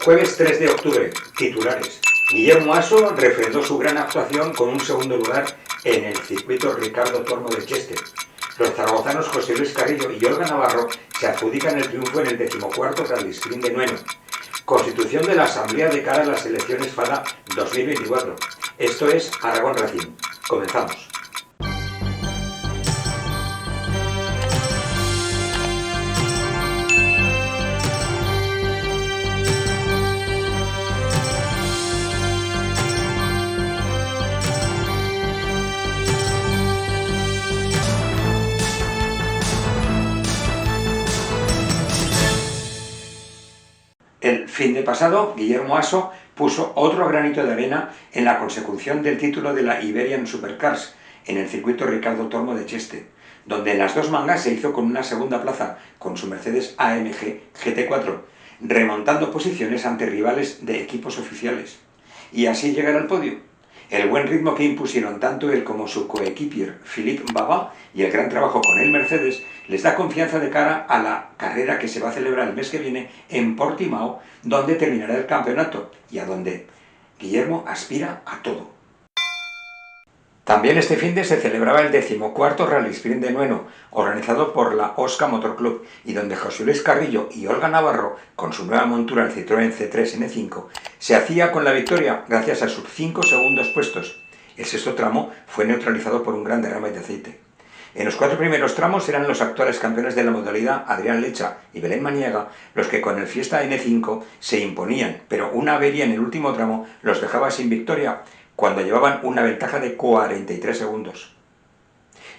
Jueves 3 de octubre, titulares. Guillermo Aso refrendó su gran actuación con un segundo lugar en el circuito Ricardo Tormo de Cheste. Los zaragozanos José Luis Carrillo y Olga Navarro se adjudican el triunfo en el 14º Rally Sprint de Nueno. Constitución de la Asamblea de cara a las elecciones FADA 2024. Esto es Aragón Racing. Comenzamos. El fin de pasado, Guillermo Aso puso otro granito de arena en la consecución del título de la Iberian Supercars en el circuito Ricardo Tormo de Cheste, donde en las dos mangas se hizo con una segunda plaza con su Mercedes AMG GT4, remontando posiciones ante rivales de equipos oficiales, y así llegar al podio. El buen ritmo que impusieron tanto él como su coequipier Philippe Baba y el gran trabajo con el Mercedes les da confianza de cara a la carrera que se va a celebrar el mes que viene en Portimao, donde terminará el campeonato y a donde Guillermo aspira a todo. También este finde se celebraba el 14º Rally Sprint de Nueno, organizado por la Osca Motor Club, y donde José Luis Carrillo y Olga Navarro, con su nueva montura el Citroën C3 N5, se hacía con la victoria gracias a sus 5 segundos puestos. El sexto tramo fue neutralizado por un gran derrame de aceite. En los 4 primeros tramos eran los actuales campeones de la modalidad, Adrián Lecha y Belén Maniega, los que con el Fiesta N5 se imponían, pero una avería en el último tramo los dejaba sin victoria, cuando llevaban una ventaja de 43 segundos.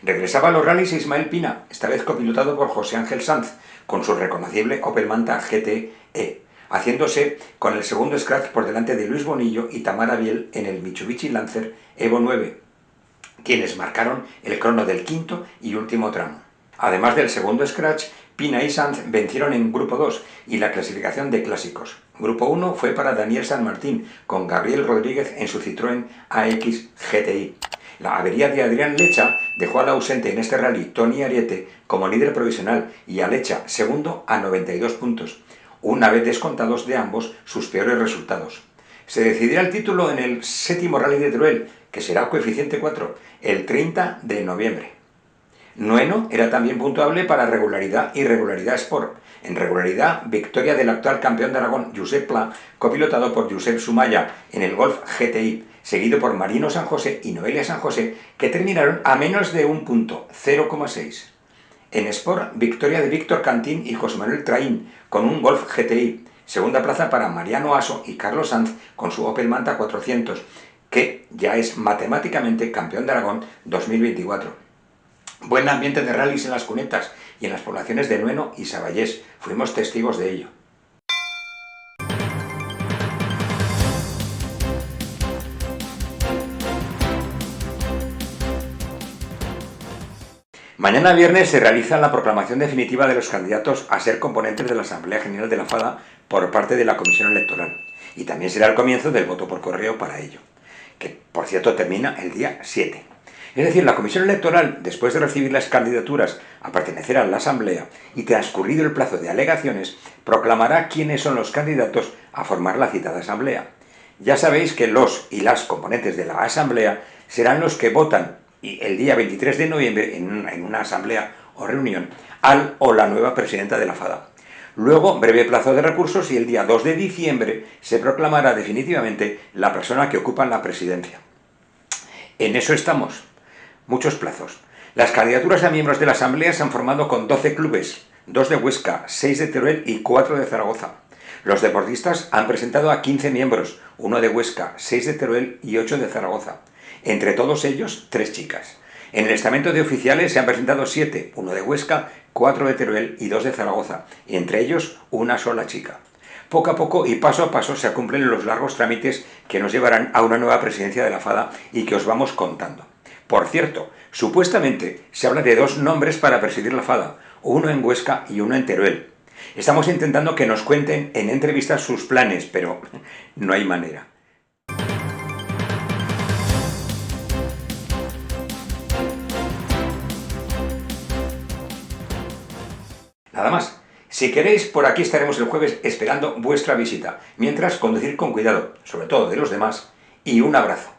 Regresaba a los rallies Ismael Pina, esta vez copilotado por José Ángel Sanz, con su reconocible Opel Manta GT-E, haciéndose con el segundo scratch por delante de Luis Bonillo y Tamara Biel en el Mitsubishi Lancer Evo 9, quienes marcaron el crono del quinto y último tramo. Además del segundo scratch, Pina y Sanz vencieron en Grupo 2 y la clasificación de clásicos. Grupo 1 fue para Daniel San Martín, con Gabriel Rodríguez en su Citroën AX GTI. La avería de Adrián Lecha dejó al ausente en este rally Tony Ariete como líder provisional y a Lecha segundo a 92 puntos, una vez descontados de ambos sus peores resultados. Se decidirá el título en el 7º Rally de Teruel, que será coeficiente 4, el 30 de noviembre. Nueno era también puntuable para regularidad y regularidad Sport. En regularidad, victoria del actual campeón de Aragón, Josep Pla, copilotado por Josep Sumaya en el Golf GTI, seguido por Marino San José y Noelia San José, que terminaron a menos de un punto, 0,6. En Sport, victoria de Víctor Cantín y José Manuel Traín, con un Golf GTI. Segunda plaza para Mariano Aso y Carlos Sanz con su Opel Manta 400, que ya es matemáticamente campeón de Aragón 2024. Buen ambiente de rallies en las cunetas y en las poblaciones de Nueno y Saballés. Fuimos testigos de ello. Mañana viernes se realiza la proclamación definitiva de los candidatos a ser componentes de la Asamblea General de la FADA por parte de la Comisión Electoral. Y también será el comienzo del voto por correo para ello, que por cierto termina el día 7. Es decir, la Comisión Electoral, después de recibir las candidaturas a pertenecer a la Asamblea y transcurrido el plazo de alegaciones, proclamará quiénes son los candidatos a formar la citada Asamblea. Ya sabéis que los y las componentes de la Asamblea serán los que votan y el día 23 de noviembre, en una asamblea o reunión, al o la nueva presidenta de la FADA. Luego, breve plazo de recursos y el día 2 de diciembre se proclamará definitivamente la persona que ocupa la presidencia. En eso estamos. Muchos plazos. Las candidaturas a miembros de la Asamblea se han formado con 12 clubes, 2 de Huesca, 6 de Teruel y 4 de Zaragoza. Los deportistas han presentado a 15 miembros, 1 de Huesca, 6 de Teruel y 8 de Zaragoza. Entre todos ellos, 3 chicas. En el estamento de oficiales se han presentado 7, 1 de Huesca, 4 de Teruel y 2 de Zaragoza, y entre ellos una sola chica. Poco a poco y paso a paso se cumplen los largos trámites que nos llevarán a una nueva presidencia de la FADA y que os vamos contando. Por cierto, supuestamente se habla de 2 nombres para presidir la FADA, uno en Huesca y uno en Teruel. Estamos intentando que nos cuenten en entrevistas sus planes, pero no hay manera. Nada más. Si queréis, por aquí estaremos el jueves esperando vuestra visita. Mientras, conducir con cuidado, sobre todo de los demás, y un abrazo.